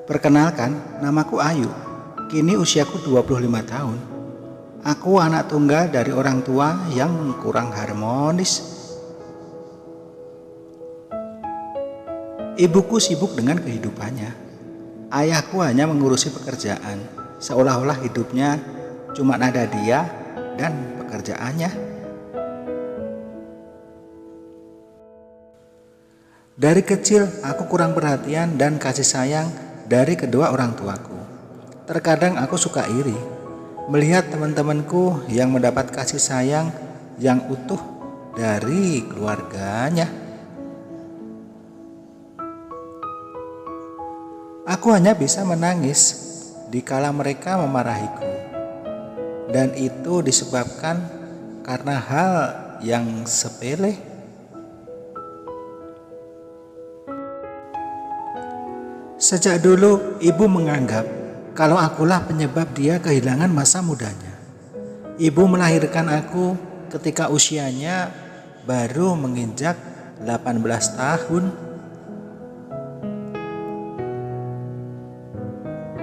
Perkenalkan, namaku Ayu. Kini usiaku 25 tahun. Aku anak tunggal dari orang tua yang kurang harmonis. Ibuku sibuk dengan kehidupannya. Ayahku hanya mengurusi pekerjaan, seolah-olah hidupnya cuma ada dia dan pekerjaannya. Dari kecil aku kurang perhatian dan kasih sayang dari kedua orang tuaku. Terkadang aku suka iri melihat teman-temanku yang mendapat kasih sayang yang utuh dari keluarganya. Aku hanya bisa menangis dikala mereka memarahiku, dan itu disebabkan karena hal yang sepele. Sejak dulu ibu menganggap kalau akulah penyebab dia kehilangan masa mudanya. Ibu melahirkan aku ketika usianya baru menginjak 18 tahun.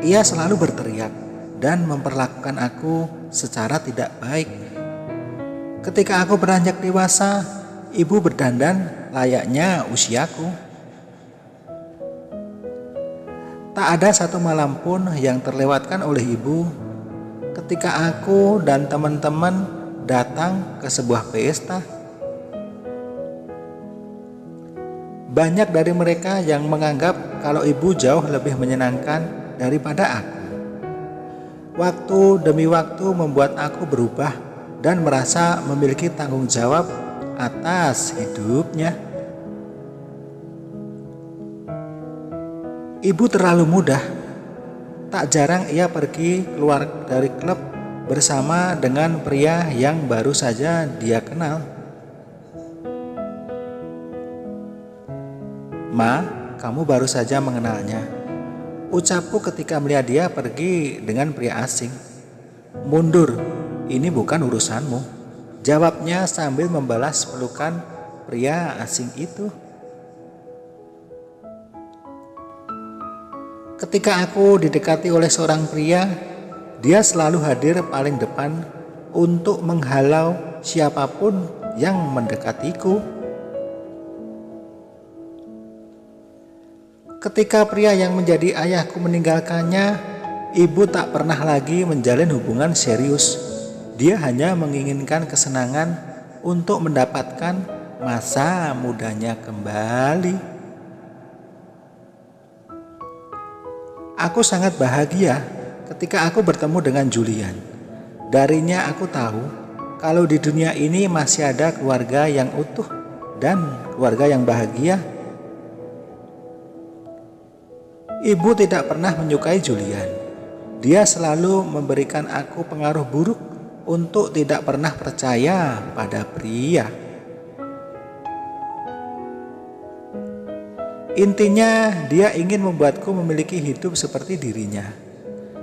Ia selalu berteriak dan memperlakukan aku secara tidak baik. Ketika aku beranjak dewasa, ibu berdandan layaknya usiaku. Tak ada satu malam pun yang terlewatkan oleh ibu ketika aku dan teman-teman datang ke sebuah pesta. Banyak dari mereka yang menganggap kalau ibu jauh lebih menyenangkan daripada aku. Waktu demi waktu membuat aku berubah dan merasa memiliki tanggung jawab atas hidupnya. Ibu terlalu mudah. Tak jarang ia pergi keluar dari klub bersama dengan pria yang baru saja dia kenal. "Ma, kamu baru saja mengenalnya," ucapku ketika melihat dia pergi dengan pria asing. "Mundur, ini bukan urusanmu," jawabnya sambil membalas pelukan pria asing itu. Ketika aku didekati oleh seorang pria, dia selalu hadir paling depan untuk menghalau siapapun yang mendekatiku. Ketika pria yang menjadi ayahku meninggalkannya, ibu tak pernah lagi menjalin hubungan serius. Dia hanya menginginkan kesenangan untuk mendapatkan masa mudanya kembali. Aku sangat bahagia ketika aku bertemu dengan Julian. Darinya aku tahu kalau di dunia ini masih ada keluarga yang utuh dan keluarga yang bahagia. Ibu tidak pernah menyukai Julian. Dia selalu memberikan aku pengaruh buruk untuk tidak pernah percaya pada pria. Intinya, dia ingin membuatku memiliki hidup seperti dirinya.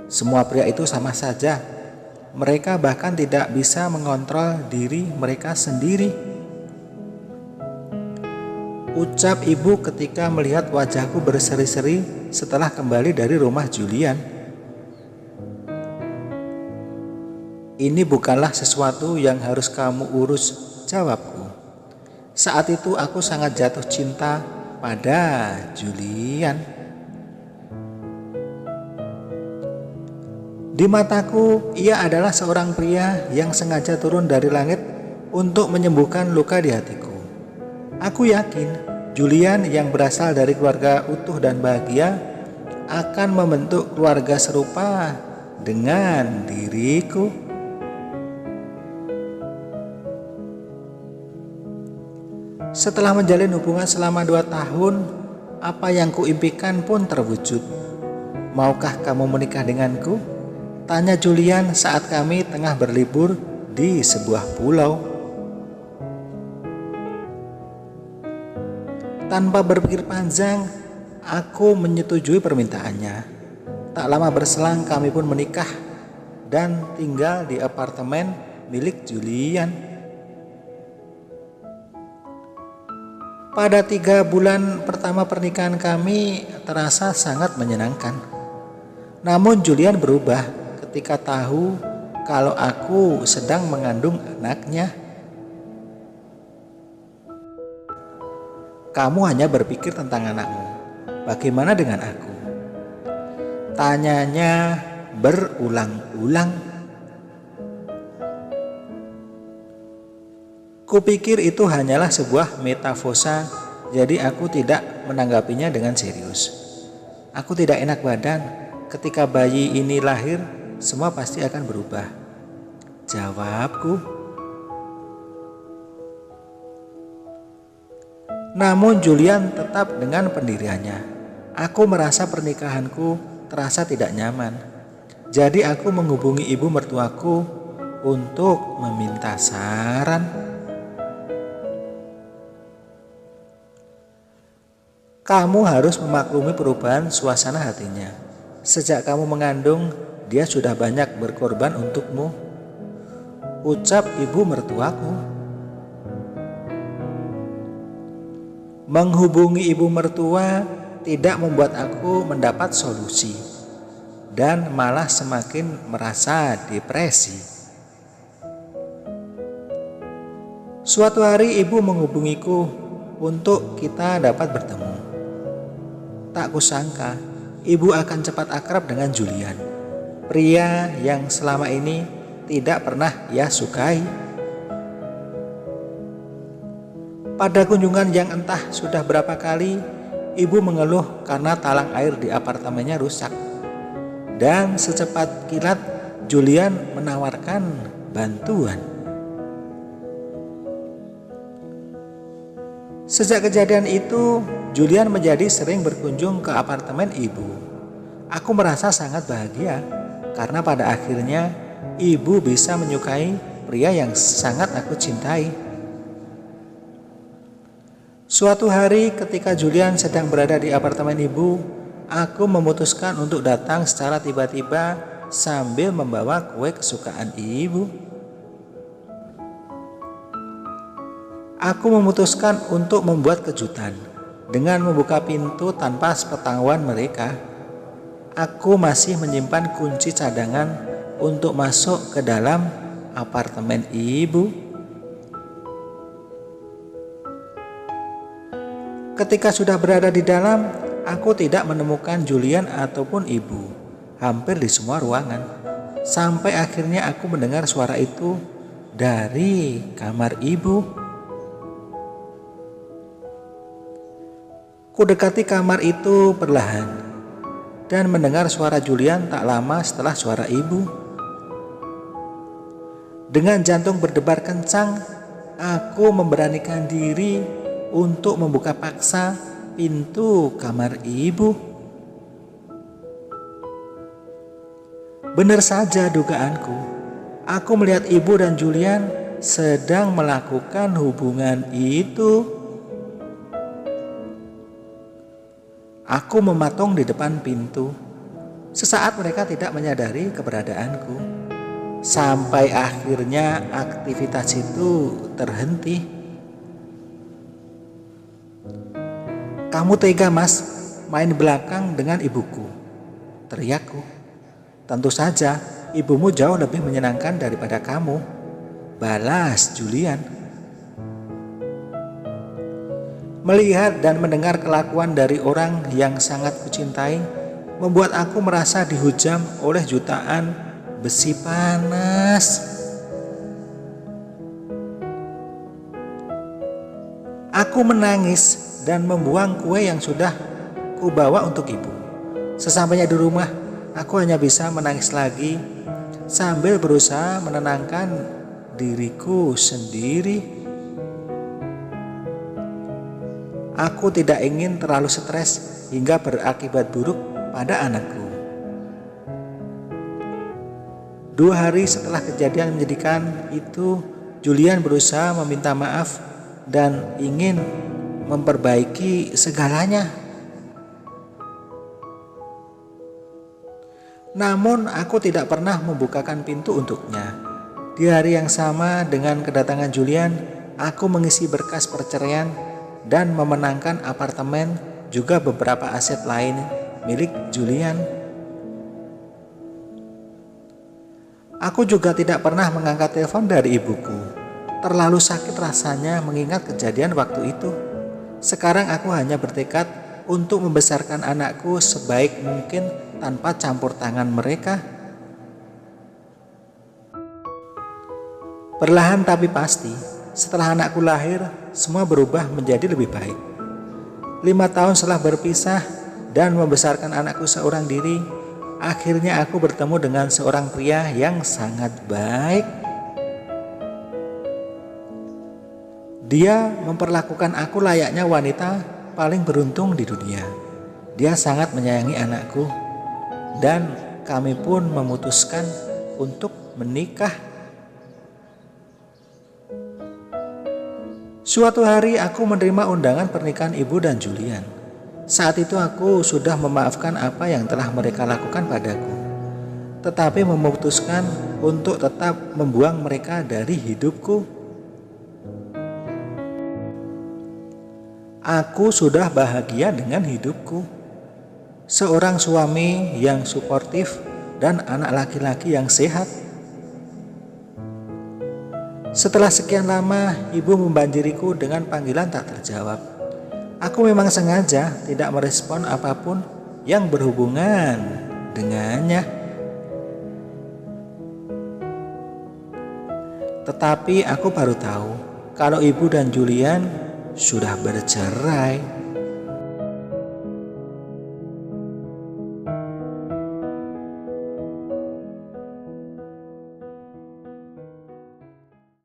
Semua pria itu sama saja. Mereka bahkan tidak bisa mengontrol diri mereka sendiri. Ucap ibu ketika melihat wajahku berseri-seri setelah kembali dari rumah Julian. "Ini bukanlah sesuatu yang harus kamu urus," jawabku. Saat itu aku sangat jatuh cinta pada Julian. Di mataku, ia adalah seorang pria yang sengaja turun dari langit untuk menyembuhkan luka di hatiku. Aku yakin Julian yang berasal dari keluarga utuh dan bahagia akan membentuk keluarga serupa dengan diriku. Setelah menjalin hubungan selama 2 tahun, apa yang kuimpikan pun terwujud. "Maukah kamu menikah denganku?" tanya Julian saat kami tengah berlibur di sebuah pulau. Tanpa berpikir panjang, aku menyetujui permintaannya. Tak lama berselang kami pun menikah dan tinggal di apartemen milik Julian. Pada 3 bulan pertama pernikahan kami terasa sangat menyenangkan. Namun Julian berubah ketika tahu kalau aku sedang mengandung anaknya. Kamu hanya berpikir tentang anakmu. Bagaimana dengan aku? Tanyanya berulang-ulang. Kupikir itu hanyalah sebuah metafosa, jadi aku tidak menanggapinya dengan serius. Aku tidak enak badan. Ketika bayi ini lahir, semua pasti akan berubah, jawabku. Namun Julian tetap dengan pendiriannya. Aku merasa pernikahanku terasa tidak nyaman. Jadi aku menghubungi ibu mertuaku untuk meminta saran. Kamu harus memaklumi perubahan suasana hatinya. Sejak kamu mengandung, dia sudah banyak berkorban untukmu, ucap ibu mertuaku. Menghubungi ibu mertua tidak membuat aku mendapat solusi dan malah semakin merasa depresi. Suatu hari ibu menghubungiku untuk kita dapat bertemu. Tak kusangka ibu akan cepat akrab dengan Julian, pria yang selama ini tidak pernah ia sukai. Pada kunjungan yang entah sudah berapa kali, ibu mengeluh karena talang air di apartemennya rusak. Dan secepat kilat Julian menawarkan bantuan. Sejak kejadian itu, Julian menjadi sering berkunjung ke apartemen ibu. Aku merasa sangat bahagia karena pada akhirnya ibu bisa menyukai pria yang sangat aku cintai. Suatu hari ketika Julian sedang berada di apartemen ibu, aku memutuskan untuk datang secara tiba-tiba sambil membawa kue kesukaan ibu. Aku memutuskan untuk membuat kejutan dengan membuka pintu tanpa sepengetahuan mereka. Aku masih menyimpan kunci cadangan untuk masuk ke dalam apartemen ibu. Ketika sudah berada di dalam, aku tidak menemukan Julian ataupun ibu, hampir di semua ruangan. Sampai akhirnya aku mendengar suara itu dari kamar ibu. Kudekati kamar itu perlahan dan mendengar suara Julian tak lama setelah suara ibu. Dengan jantung berdebar kencang, aku memberanikan diri untuk membuka paksa pintu kamar ibu. Benar saja dugaanku. Aku melihat ibu dan Julian sedang melakukan hubungan itu. Aku mematung di depan pintu. Sesaat mereka tidak menyadari keberadaanku. Sampai akhirnya aktivitas itu terhenti. Kamu tega mas, main belakang dengan ibuku, teriakku. Tentu saja, ibumu jauh lebih menyenangkan daripada kamu, balas Julian. Melihat dan mendengar kelakuan dari orang yang sangat kucintai, membuat aku merasa dihujam oleh jutaan besi panas. Aku menangis dan membuang kue yang sudah kubawa untuk ibu. Sesampainya di rumah, aku hanya bisa menangis lagi sambil berusaha menenangkan diriku sendiri. Aku tidak ingin terlalu stres hingga berakibat buruk pada anakku. 2 hari setelah kejadian menyedihkan itu, Julian berusaha meminta maaf dan ingin memperbaiki segalanya. Namun aku tidak pernah membukakan pintu untuknya. Di hari yang sama dengan kedatangan Julian, aku mengisi berkas perceraian dan memenangkan apartemen juga beberapa aset lain milik Julian. Aku juga tidak pernah mengangkat telepon dari ibuku. Terlalu sakit rasanya mengingat kejadian waktu itu. Sekarang aku hanya bertekad untuk membesarkan anakku sebaik mungkin tanpa campur tangan mereka. Perlahan tapi pasti, setelah anakku lahir, semua berubah menjadi lebih baik. 5 tahun setelah berpisah dan membesarkan anakku seorang diri, akhirnya aku bertemu dengan seorang pria yang sangat baik. Dia memperlakukan aku layaknya wanita paling beruntung di dunia. Dia sangat menyayangi anakku, dan kami pun memutuskan untuk menikah. Suatu hari aku menerima undangan pernikahan ibu dan Julian. Saat itu aku sudah memaafkan apa yang telah mereka lakukan padaku, tetapi memutuskan untuk tetap membuang mereka dari hidupku. Aku sudah bahagia dengan hidupku. Seorang suami yang suportif dan anak laki-laki yang sehat. Setelah sekian lama, ibu membanjiriku dengan panggilan tak terjawab. Aku memang sengaja tidak merespon apapun yang berhubungan dengannya. Tetapi aku baru tahu kalau ibu dan Julian sudah bercerai.